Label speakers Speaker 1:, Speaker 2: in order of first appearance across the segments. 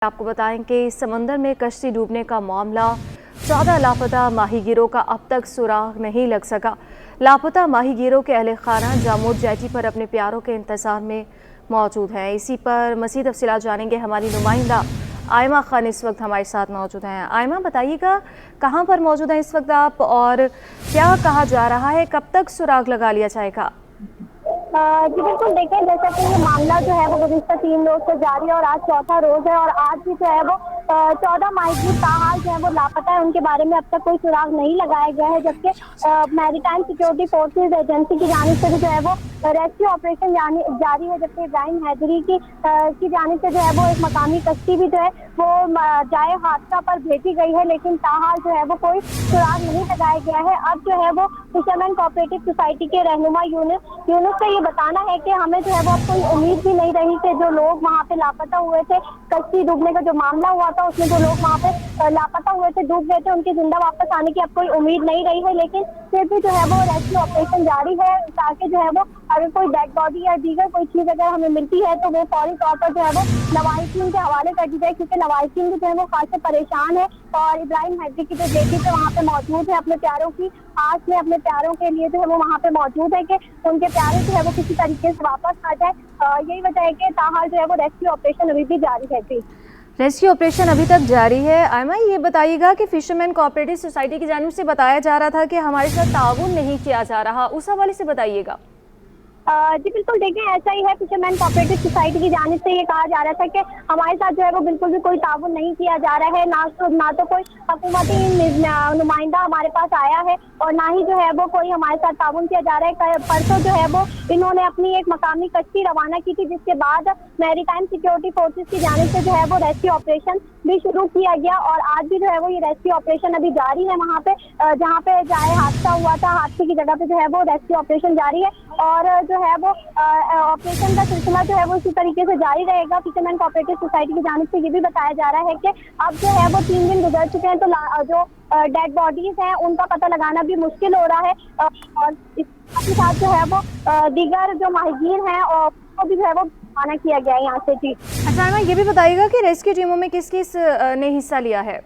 Speaker 1: आपको बताएं कि समंदर में कश्ती डूबने का मामला 14 लापता माहीगीरों का अब तक सुराग नहीं लग सका। लापता माहीगीरों के अहले खाना जामोद जेटी पर अपने प्यारों के इंतजार में मौजूद हैं। इसी पर मज़ीद तफसीलात जानेंगे। हमारी नुमाइंदा आयमा खान इस वक्त हमारे साथ मौजूद हैं। आयमा, बताइएगा कहाँ पर मौजूद हैं इस वक्त आप, और क्या कहा जा रहा है, कब तक सुराग लगा लिया जाएगा?
Speaker 2: जी बिल्कुल, देखें जैसा कि ये मामला जो है वो गुज़िश्ता 3 रोज से जारी है और आज चौथा रोज है और आज भी जो है वो 14 माहीगीर ताहाल जो है वो लापता है। उनके बारे में अब तक कोई सुराग नहीं लगाया गया है, जबकि मैरीटाइम सिक्योरिटी फोर्सेज एजेंसी की जानिब से भी जो है वो रेस्क्यू ऑपरेशन जारी है। जबकि इब्राहिम हैदरी की जानिब से जो है वो एक मकामी कश्ती भी जो है वो जाए हादसा पर भेजी गई है, लेकिन ताहाल जो है वो कोई सुराग नहीं लगाया गया है। अब जो है वो फिशरमैन कोऑपरेटिव सोसाइटी के रहनुमा यूनुस से ये बताना है कि हमें जो है वो अब कोई उम्मीद भी नहीं रही कि जो लोग वहाँ पे लापता हुए थे, कश्ती डूबने का जो मामला हुआ था उसमें जो लोग वहाँ पे लापता हुए थे, डूब गए थे, उनके जिंदा वापस आने की अब कोई उम्मीद नहीं रही है। लेकिन फिर भी जो है वो रेस्क्यू ऑपरेशन जारी है ताकि जो है वो अगर कोई डेड बॉडी या दीगर कोई चीज अगर हमें मिलती है तो वो फौरी तौर पर जो है वो लवाहिकीन के हवाले कर दी जाए, क्योंकि लवाहिकीन भी जो है वो खासे परेशान है और इब्राहिम हैदरी की जो बेटी पे वहाँ पे मौजूद है अपने प्यारों की आस में, अपने प्यारों के लिए जो है वो वहाँ पे मौजूद है कि उनके प्यारे जो है वो किसी तरीके से वापस आ जाए। यही वजह है कि ताहाल जो है वो रेस्क्यू ऑपरेशन अभी भी जारी है। थी
Speaker 1: रेस्क्यू ऑपरेशन अभी तक जारी है। आयमा, ये बताइएगा कि फिशरमैन कोऑपरेटिव सोसाइटी की जानिब से बताया जा रहा था कि हमारे साथ ताउन नहीं किया जा रहा, उस हवाले से बताइएगा।
Speaker 2: जी बिल्कुल, देखें ऐसा ही है। फिशरमैन कोऑपरेटिव सोसाइटी की जानिब से ये कहा जा रहा था कि हमारे साथ जो है वो बिल्कुल भी कोई ताउन नहीं किया जा रहा है, ना तो कोई हुकूमती नुमाइंदा हमारे पास आया है और ना ही जो है वो कोई हमारे साथ ताउन किया जा रहा है। परसों जो है वो इन्होंने अपनी एक मकामी कश्ती रवाना की थी, जिसके बाद मैरीटाइम सिक्योरिटी फोर्सेज की जानिब से जो है वो रेस्क्यू ऑपरेशन भी शुरू किया गया और आज भी जो है वो ये रेस्क्यू ऑपरेशन अभी जारी है। वहाँ पे जहाँ पे जाए हादसा हुआ था, हादसे की जगह पे जो है वो रेस्क्यू ऑपरेशन जारी है और जो है वो ऑपरेशन का सिलसिला जो है वो इसी तरीके से जारी रहेगा। फिशरमैन कोऑपरेटिव सोसाइटी की जानिब से ये भी बताया जा रहा है कि अब जो है वो 3 दिन गुजर चुके हैं तो जो डेड बॉडीज हैं उनका पता लगाना भी मुश्किल हो रहा है और इसके साथ जो है वो दीगर जो माहीगीर हैं और उनको भी जो है वो रवाना किया गया है यहाँ से। जी
Speaker 1: अच्छा, ये भी बताइएगा कि रेस्क्यू टीमों में किस किस ने हिस्सा लिया है?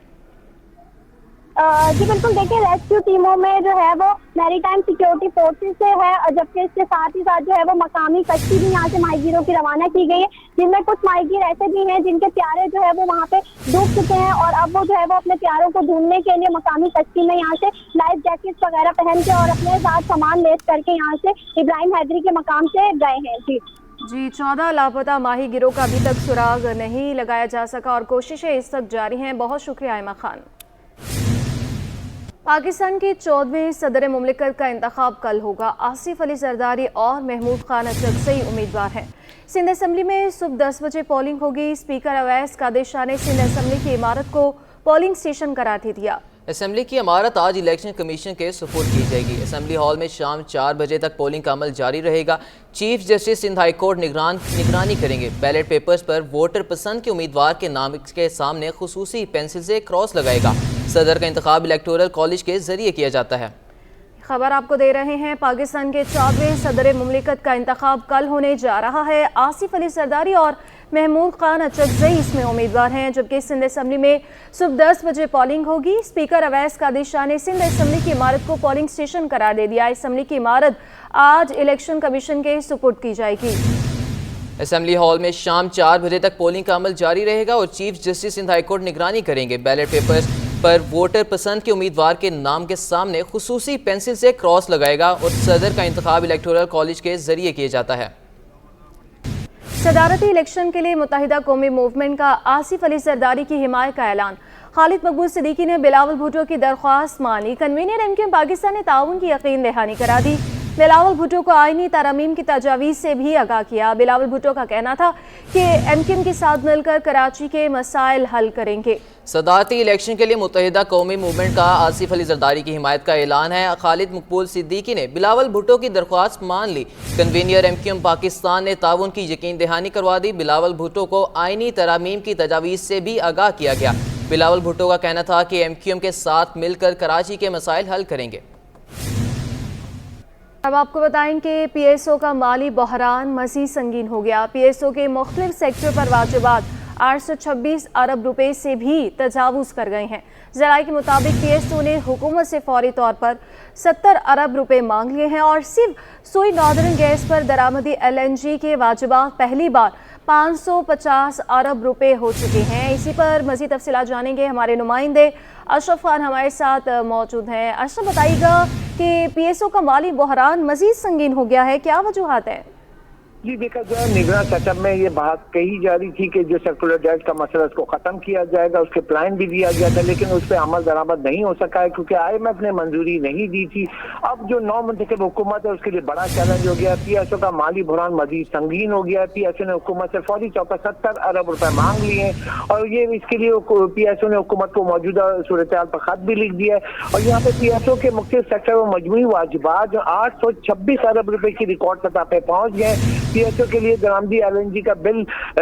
Speaker 2: जी बिल्कुल, देखिए रेस्क्यू टीमों में जो है वो मैरीटाइम सिक्योरिटी फोर्सेज से है, जबकि इसके साथ ही साथ जो है वो मकामी कश्ती भी यहाँ से माहीगीरों की रवाना की गई है, जिनमें कुछ माहीगीर ऐसे भी हैं जिनके प्यारे जो है वो वहाँ पे डूब चुके हैं और अब वो जो है वो अपने प्यारों को ढूंढने के लिए मकामी कश्ती में यहाँ से लाइफ जैकेट्स वगैरह पहन के और अपने साथ सामान लेस करके यहाँ से इब्राहिम हैदरी के मकाम से गए हैं।
Speaker 1: जी 14 लापता माहीगीरों का अभी तक सुराग नहीं लगाया जा सका और कोशिशें इस वक्त जारी हैं। बहुत शुक्रिया आयमा खान। पाकिस्तान के 14वें सदर मुमलिकत का इंतखाब कल होगा। आसिफ अली जरदारी और महमूद खान अचकज़ई उम्मीदवार हैं। सिंध असम्बली में सुबह 10 बजे पोलिंग होगी। स्पीकर अवैस कादिर शाह ने सिंध असम्बली की इमारत को पोलिंग स्टेशन करार दे दिया।
Speaker 3: असम्बली की इमारत आज इलेक्शन कमीशन के सुपुर्द की जाएगी। असम्बली हॉल में शाम 4 बजे तक पोलिंग का अमल जारी रहेगा। Chief justice Sindh high court निगरानी करेंगे। बैलेट पेपर्स पर वोटर पसंद के उम्मीदवार के नाम के सामने खुसूसी पेंसिल से क्रॉस लगाएगा। सदर का इंतखाब इलेक्टोरल कॉलेज के जरिए किया जाता है।
Speaker 1: खबर आपको दे रहे हैं, पाकिस्तान के 14वें सदर मुमलिकत का इंतखाब कल होने जा रहा है। आसिफ अली जरदारी और महमूद खान अचकज़ई इसमें उम्मीदवार हैं, जबकि सिंध असम्बली में सुबह 10 बजे पोलिंग होगी। स्पीकर अवैस कादिर शाह ने सिंध असम्बली की इमारत को पोलिंग स्टेशन करार दे दिया। असम्बली की इमारत आज इलेक्शन कमीशन के सुपुर्द की जाएगी।
Speaker 3: असम्बली हॉल में शाम 4 बजे तक पोलिंग का अमल जारी रहेगा और chief justice Sindh high court निगरानी करेंगे। बैलेट पेपर्स पर वोटर पसंद के उम्मीदवार के नाम के सामने खुसूसी पेंसिल से क्रॉस लगाएगा और सदर का इंतखाब इलेक्टोरल कॉलेज के जरिए किया जाता है।
Speaker 1: सदारती इलेक्शन के लिए मुत्तहिदा कौमी मूवमेंट का आसिफ अली जरदारी की हिमायत का ऐलान। खालिद मकबूल सिद्दीकी ने बिलावल भुट्टो की दरख्वास्त मानी। कन्वीनर एमक्यूएम पाकिस्तान ने ताउन की यकीन दहानी करा दी। बिलावल भुट्टो को आईनी तरमीम की तजावीज़ से भी आगाह किया। बिलावल भुट्टो का कहना था कि एमक्यूएम के साथ मिलकर कराची के मसाइल हल करेंगे।
Speaker 3: सदारती इलेक्शन के लिए मुत्तहिदा कौमी मूवमेंट का आसिफ अली जरदारी की हिमायत का ऐलान है। खालिद मकबूल सिद्दीकी ने बिलावल भुट्टो की दरख्वास्त मान ली। कन्वीनर एमक्यूएम पाकिस्तान ने ताउन की यकीन दहानी करवा दी। बिलावल भुट्टो को आईनी तरमीम की तजावीज़ से भी आगाह किया गया। बिलावल भुट्टो का कहना था कि एमक्यूएम के साथ मिलकर कराची के मसाइल हल करेंगे।
Speaker 1: अब आपको बताएं कि पीएसओ का माली बहरान मज़ीद संगीन हो गया। पीएसओ के मुख्तलिफ सेक्टर पर वाजिबात 826 अरब रुपए से भी तजावुज कर गए हैं। ज़राए के मुताबिक PSO ने हुकूमत से फौरी तौर पर 70 अरब रुपए मांग लिए हैं और सिर्फ सोई नॉर्दर्न गैस पर दरामदी LNG के वाजिबात पहली बार 550 अरब रुपए हो चुके हैं। इसी पर मज़ीद तफसीलात जानेंगे, हमारे नुमाइंदे अशरफ खान हमारे साथ मौजूद हैं। अशरफ, बताइएगा कि PSO का माली बहरान मज़ीद संगीन हो गया है, क्या वजूहात है?
Speaker 4: जी, देखा जाए निगरान सेटअप में ये बात कही जा रही थी कि जो सर्कुलर डेट का मसला उसको खत्म किया जाएगा, उसके प्लान भी दिया गया था, लेकिन उस पर अमल दरामद नहीं हो सका है क्योंकि IMF ने मंजूरी नहीं दी थी। अब जो नौ मुंतखब हुकूमत है उसके लिए बड़ा चैलेंज हो गया। PSO का माली बहरान मजीद संगीन हो गया है। PSO ने हुकूमत से फौरी तौर पर 70 अरब रुपए मांग लिए हैं और ये इसके लिए PSO ने हुकूमत को मौजूदा सूरत हाल पर खत भी लिख दिया है। और यहाँ पे PSO के मुख्तलिफ सेक्टर में मजमूई वाजिबात जो 826 अरब रुपए की रिकॉर्ड सतह पे पहुंच गए। PSO के लिए दरामदी LNG का बिल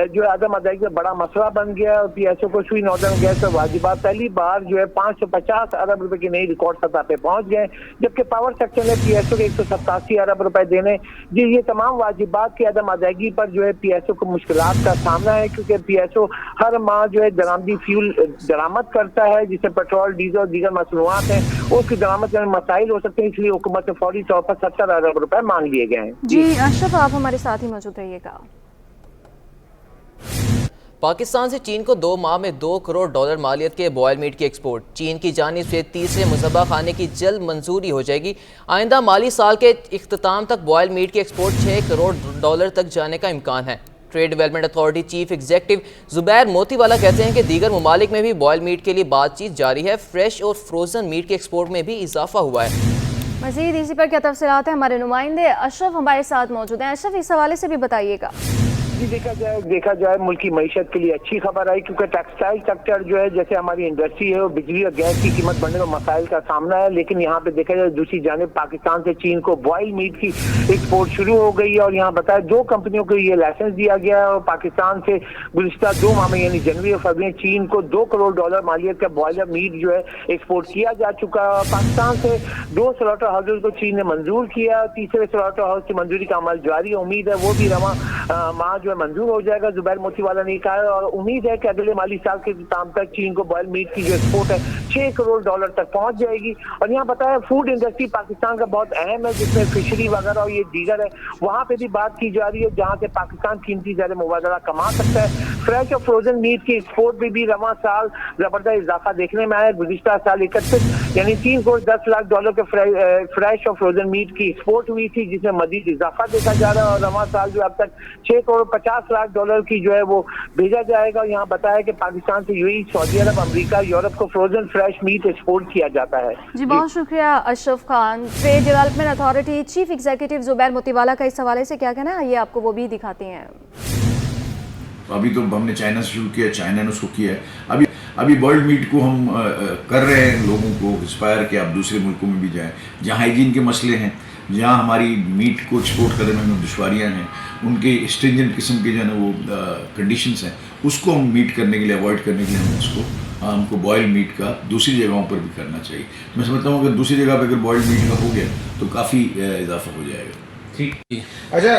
Speaker 4: जो आदम अदायगी का बड़ा मसला बन गया और PSO को सुई नॉर्दर्न गैस पर वाजिबात पहली बार जो है 550 अरब रुपए की नई रिकॉर्ड सतह पे पहुंच गए, जबकि पावर सेक्टर ने PSO के 187 अरब रुपए देने। जी, ये तमाम वाजिबात की आदम अदायगी पर जो है PSO को मुश्किलात का सामना है क्योंकि PSO हर माह जो है दरामदी फ्यूल दरामद करता है जिससे पेट्रोल, डीजल और दीगर मसनूआत हैं, उसकी दरामद में मसाइल हो सकते हैं, इसलिए हुकूमत से फौरी तौर पर 70 अरब रुपए मांग लिए गए हैं।
Speaker 1: जी अशरफ, आप हमारे साथ ही मौजूद रहिएगा।
Speaker 3: पाकिस्तान से चीन को 2 माह में $2 करोड़ मालियत के बॉयल मीट की एक्सपोर्ट। चीन की जानिब से तीसरे मुसब्बा खाने की जल्द मंजूरी हो जाएगी। आइंदा माली साल के इख्तिताम तक बॉयल मीट की एक्सपोर्ट $6 करोड़ तक जाने का इम्कान है। Trade development authority chief executive Zubair Motiwala कहते हैं कि दीगर ममालिक में भी बॉयल मीट के लिए बातचीत जारी है। फ्रेश और फ्रोजन मीट की एक्सपोर्ट में भी इजाफा हुआ है।
Speaker 1: मज़ीद इसी पर क्या तफसीलात है, हमारे नुमाइंदे अशरफ हमारे साथ मौजूद हैं। अशरफ, इस हवाले से भी बताइएगा।
Speaker 4: देखा जाए मुल्क की मईशत के लिए अच्छी खबर आई क्योंकि टेक्सटाइल सेक्टर जो है जैसे हमारी इंडस्ट्री है वो बिजली और गैस की कीमत बढ़ने में मसाइल का सामना है, लेकिन यहाँ पे देखा जाए दूसरी जानिब पाकिस्तान से चीन को बॉयल मीट की एक्सपोर्ट शुरू हो गई है और यहाँ बताया 2 कंपनियों को ये लाइसेंस दिया गया है और पाकिस्तान से गुज़िश्ता 2 माह में यानी जनवरी और फरवरी में चीन को $2 करोड़ मालियत का बॉयलर मीट जो है एक्सपोर्ट किया जा चुका है। पाकिस्तान से 2 स्लॉटर हाउसेज को चीन ने मंजूर किया, तीसरे स्लॉटर हाउस की मंजूरी का अमल जारी है। उम्मीद है वो भी रवा माह जो मंजूर हो जाएगा। जुबैर मोतीवाला ने कहा और उम्मीद है कि अगले माली साल के इख्तिताम तक चीन को बॉयल मीट की जो एक्सपोर्ट है $6 करोड़ तक पहुंच जाएगी। और यहाँ बताया फूड इंडस्ट्री पाकिस्तान का बहुत अहम है जिसमें फिशरी वगैरह और ये दीगर है, वहाँ पे भी बात की जा रही है जहाँ से पाकिस्तान कीमती ज़्यादा मुबादला कमा सकता है। फ्रेश और फ्रोजन मीट की एक्सपोर्ट में भी रवा साल जबरदस्त इजाफा देखने में आया। गुज़िश्ता साल 31 यानी $3 करोड़ 10 लाख के फ्रेश और फ्रोजन मीट की एक्सपोर्ट हुई थी जिसमें मजीद इजाफा देखा जा रहा है और रवा साल जो अब तक $6 करोड़ 50 लाख की जो है वो भेजा जाएगा। यहाँ बताया कि पाकिस्तान से UAE, सऊदी अरब, अमेरिका, यूरोप को फ्रोजन फ्रेश मीट एक्सपोर्ट किया जाता है।
Speaker 1: जी बहुत शुक्रिया Ashraf Khan. Trade development authority chief executive Zubair Motiwala का इस हवाले से क्या कहना है, ये आपको वो भी दिखाते हैं।
Speaker 5: अभी तो हमने चाइना से शुरू किया, चाइना ने उसको किया है। अभी बॉइल्ड मीट को हम कर रहे हैं, लोगों को इंस्पायर कि आप दूसरे मुल्कों में भी जाएं जहाँ हाइजीन के मसले हैं, जहाँ हमारी मीट को एक्सपोर्ट करने में दुश्वारियाँ हैं, उनके स्ट्रिंजेंट किस्म के जो है ना वो कंडीशंस हैं, उसको हम मीट करने के लिए, अवॉइड करने के लिए हमको बॉयल मीट का दूसरी जगहों पर भी करना चाहिए। मैं समझता हूँ कि दूसरी जगह पर अगर बॉइल्ड मीट का हो गया तो काफ़ी इजाफा हो जाएगा।
Speaker 6: ठीक। अच्छा,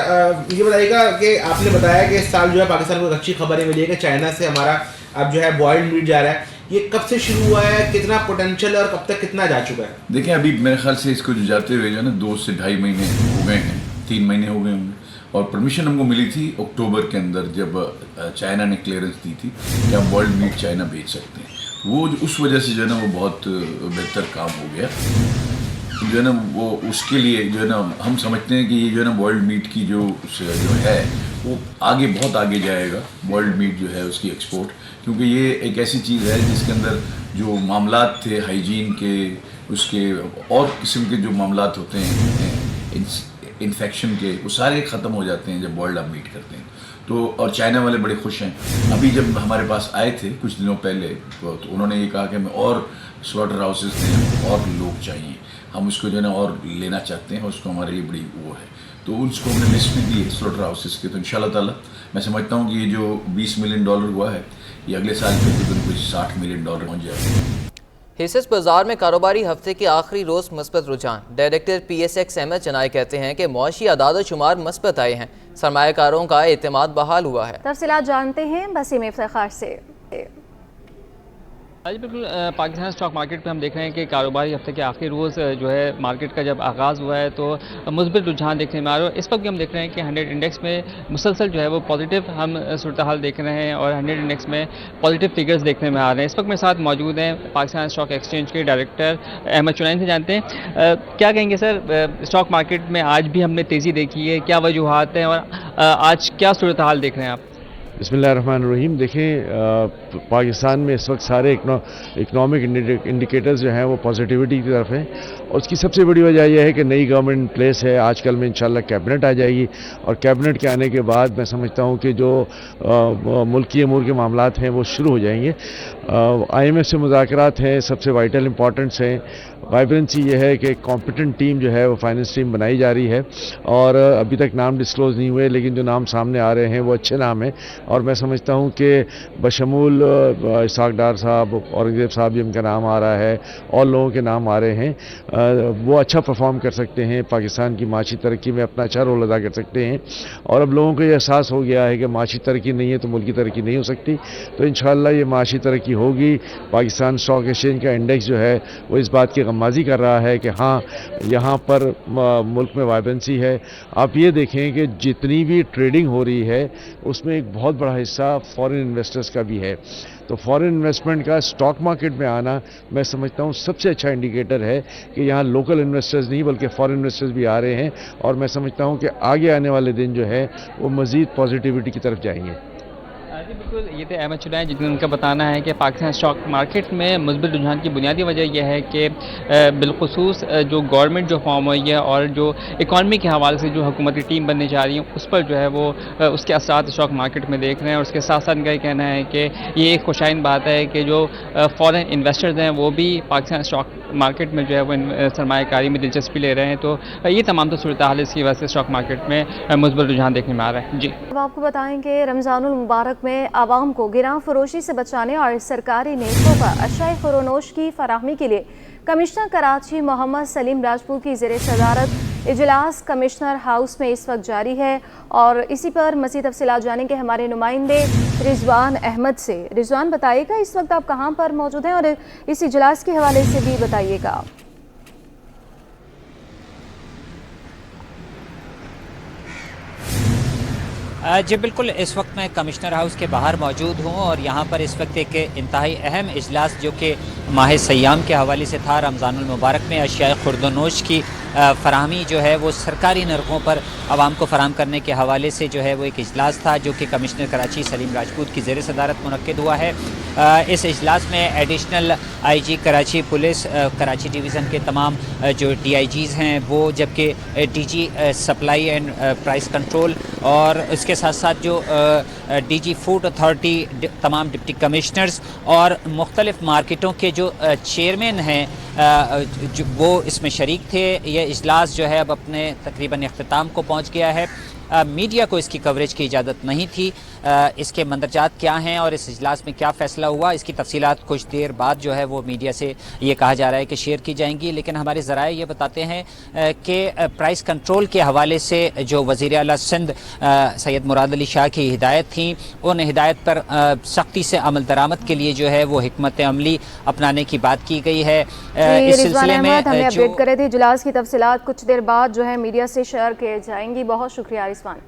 Speaker 6: ये बताइएगा कि आपने बताया कि इस साल जो है पाकिस्तान को अच्छी खबरें मिली है कि चाइना से हमारा अब जो है बॉइल्ड मीट जा रहा है। ये कब से शुरू हुआ है, कितना पोटेंशियल है और कब तक कितना जा चुका है?
Speaker 5: देखें, अभी मेरे ख्याल से इसको जो जाते हुए जो है ना 2 से ढाई महीने हो गए हैं, 3 महीने हो गए होंगे। और परमिशन हमको मिली थी अक्टूबर के अंदर जब चाइना ने क्लियरेंस दी थी कि हम बॉइल्ड मीट चाइना भेज सकते हैं। वो उस वजह से जो है ना वो बहुत बेहतर काम हो गया जो है ना, वो उसके लिए जो है ना हम समझते हैं कि ये जो है ना बॉइल्ड मीट की जो है वो आगे बहुत आगे जाएगा। बॉइल्ड मीट जो है उसकी एक्सपोर्ट, क्योंकि ये एक ऐसी चीज़ है जिसके अंदर जो मामलात थे हाइजीन के, उसके और किस्म के जो मामलात होते हैं इन्फेक्शन के, वो सारे ख़त्म हो जाते हैं जब बॉइल्ड आप मीट करते हैं। तो और चाइना वाले बड़े खुश हैं। अभी जब हमारे पास आए थे कुछ दिनों पहले तो उन्होंने ये कहा कि हमें और स्लॉटर हाउसेस हैं, और लोग चाहिए, हम उसको जो है ना और लेना चाहते हैं, उसको हमारे लिए बड़ी वो है। तो उसको हमने लिस्ट में दी है स्लॉटर हाउसेस के। तो इंशाल्लाह ताला मैं समझता हूँ कि ये जो $20 मिलियन हुआ है ये अगले साल तकरीबन कुछ $60 मिलियन पहुँच जाएगा।
Speaker 3: हिस्सेस बाजार में कारोबारी हफ्ते के आखिरी रोज़ मस्बत रुझान। डायरेक्टर PSX अहमद चनाई कहते हैं कि मुआशी आदाद शुमार मस्बत आए हैं। सरमाया कारों का एतमाद बहाल हुआ है।
Speaker 1: तफसीलात जानते हैं वसीम इफ्तिखार से।
Speaker 7: आज बिल्कुल पाकिस्तान स्टॉक मार्केट पे हम देख रहे हैं कि कारोबारी हफ्ते के आखिरी रोज़ जो है मार्केट का जब आगाज़ हुआ है तो मुस्बित रुझान देखने में आ रहा है। इस वक्त भी हम देख रहे हैं कि 100 इंडेक्स में मुसलसल जो है वो पॉजिटिव हम सूरत हाल देख रहे हैं और 100 इंडेक्स में पॉजिटिव फिगर्स देखने में आ रहे हैं। इस वक्त मेरे साथ मौजूद हैं पाकिस्तान स्टॉक एक्सचेंज के डायरेक्टर अहमद चुनैनी से। जानते हैं क्या कहेंगे सर, स्टॉक मार्केट में आज भी हमने तेज़ी देखी है, क्या वजूहात हैं और आज क्या सूरत हाल देख रहे हैं आप?
Speaker 8: बिस्मिल्लाहिर्रहमानिर्रहीम। देखें, पाकिस्तान में इस वक्त सारे इकनॉमिक इंडिकेटर्स जो हैं वो पॉजिटिविटी की तरफ हैं और उसकी सबसे बड़ी वजह यह है कि नई गवर्नमेंट इन प्लेस है। आजकल में इंशाल्लाह कैबिनेट आ जाएगी और कैबिनेट के आने के बाद मैं समझता हूँ कि जो मुल्की अमूर के मामलात हैं वो शुरू हो जाएंगे। IMF से मुज़ाकरात हैं, सबसे वाइटल इंपॉर्टेंट्स हैं। वाइब्रेंसी ये है कि कॉम्पिटेंट टीम जो है वो फाइनेंस टीम बनाई जा रही है और अभी तक नाम डिस्क्लोज़ नहीं हुए, लेकिन जो नाम सामने आ रहे हैं वो अच्छे नाम हैं और मैं समझता हूँ कि बशमूल इसहाक डार साहब, औरंगज़ेब साहब जिनका नाम आ रहा है और लोगों के नाम आ रहे हैं, वो अच्छा परफॉर्म कर सकते हैं, पाकिस्तान की माशी तरक्की में अपना अच्छा रोल अदा कर सकते हैं। और अब लोगों को ये एहसास हो गया है कि माशी तरक्की नहीं है तो मुल्क की तरक्की नहीं हो सकती, तो इंशाअल्लाह ये माशी तरक्की होगी। पाकिस्तान स्टॉक एक्सचेंज का इंडेक्स जो है वो इस बात की गम्माज़ी कर रहा है कि हाँ, यहाँ पर मुल्क में वाइब्रेंसी है। आप ये देखें कि जितनी भी ट्रेडिंग हो रही है उसमें एक बहुत बड़ा हिस्सा फॉरेन इन्वेस्टर्स का भी है, तो फॉरेन इन्वेस्टमेंट का स्टॉक मार्केट में आना मैं समझता हूँ सबसे अच्छा इंडिकेटर है कि यहाँ लोकल इन्वेस्टर्स नहीं बल्कि फॉरेन इन्वेस्टर्स भी आ रहे हैं और मैं समझता हूँ कि आगे आने वाले दिन जो है वो मज़ीद पॉजिटिविटी की तरफ जाएंगे।
Speaker 7: जी बिल्कुल, ये थे अहमद चुनैनी जिनका उनका बताना है कि पाकिस्तान स्टॉक मार्केट में मुस्बित रुझान की बुनियादी वजह यह है कि बिलखुसूस जो गवर्नमेंट जो फॉर्म हुई है और जो इकॉनमी के हवाले से जो हुकूमती टीम बनने जा रही है उस पर जो है वो उसके असरात स्टॉक मार्केट में देख रहे हैं। और उसके साथ साथ इनका ये कहना है कि ये एक खुशाइन बात है कि जो फॉरेन इन्वेस्टर्स हैं वो भी पाकिस्तान स्टॉक मार्केट में जो है वो सरमायाकारी में दिलचस्पी ले रहे हैं। तो ये तमाम तो सूरत हाल इसकी वजह से स्टॉक मार्केट में मुस्बित रुझान देखने में आ रहा है। जी,
Speaker 1: अब आपको बताएं कि रमज़ानुल मुबारक में आवाम को गिरां फरोशी से बचाने और सरकारी नेकों पर अशाए खुरोनोश की फराहमी के लिए कमिश्नर कराची मोहम्मद सलीम राजपूत की ज़ेरे सदारत इजलास कमिश्नर हाउस में इस वक्त जारी है। और इसी पर मज़ीद तफसीलात जानेंगे हमारे नुमाइंदे रिजवान अहमद से। रिजवान, बताइएगा इस वक्त आप कहाँ पर मौजूद हैं और इस इजलास के हवाले से भी बताइएगा।
Speaker 9: जी बिल्कुल, इस वक्त मैं कमिश्नर हाउस के बाहर मौजूद हूँ और यहाँ पर इस वक्त एक इंतहाई अहम इजलास जो कि माह सयाम के हवाले से था, रमज़ानुल मुबारक में अशियाए खुर्दनोश की फराहमी जो है वो सरकारी नरखों पर आवाम को फराहम करने के हवाले से जो है वो एक इजलास था जो कि कमिश्नर कराची सलीम राजपूत की ज़ेर सदारत मुनक्किद हुआ है। इस इजलास में additional IG Karachi police, Karachi division के तमाम जो DIGs हैं वो, जबकि DG supply and price control और इसके साथ साथ जो DG फूड अथॉरिटी, तमाम डिप्टी कमिश्नर्स और मुख्तलिफ मार्केटों के जो चेयरमैन हैं वो इसमें शरीक थे। यह इजलास जो है अब अपने तकरीबन इख्तिताम को पहुंच गया है। मीडिया को इसकी कवरेज की इजाज़त नहीं थी। इसके मंदरजात क्या हैं और इस इजलास में क्या फ़ैसला हुआ, इसकी तफसीलात कुछ देर बाद जो है वो मीडिया से ये कहा जा रहा है कि शेयर की जाएंगी। लेकिन हमारे ज़राए ये बताते हैं कि प्राइस कंट्रोल के हवाले से जो वज़ीर आला सिंध सैयद मुराद अली शाह की हिदायत थी, उन हिदायत पर सख्ती से अमल दरामद के लिए जो है वो हिकमत अमली अपनाने की बात की गई है। इस सिलसिले में
Speaker 1: हमें अपडेट कर रहे थे। इजलास की तफसीलात कुछ देर बाद जो है मीडिया से शेयर किए जाएंगी। बहुत शुक्रिया रिजवान।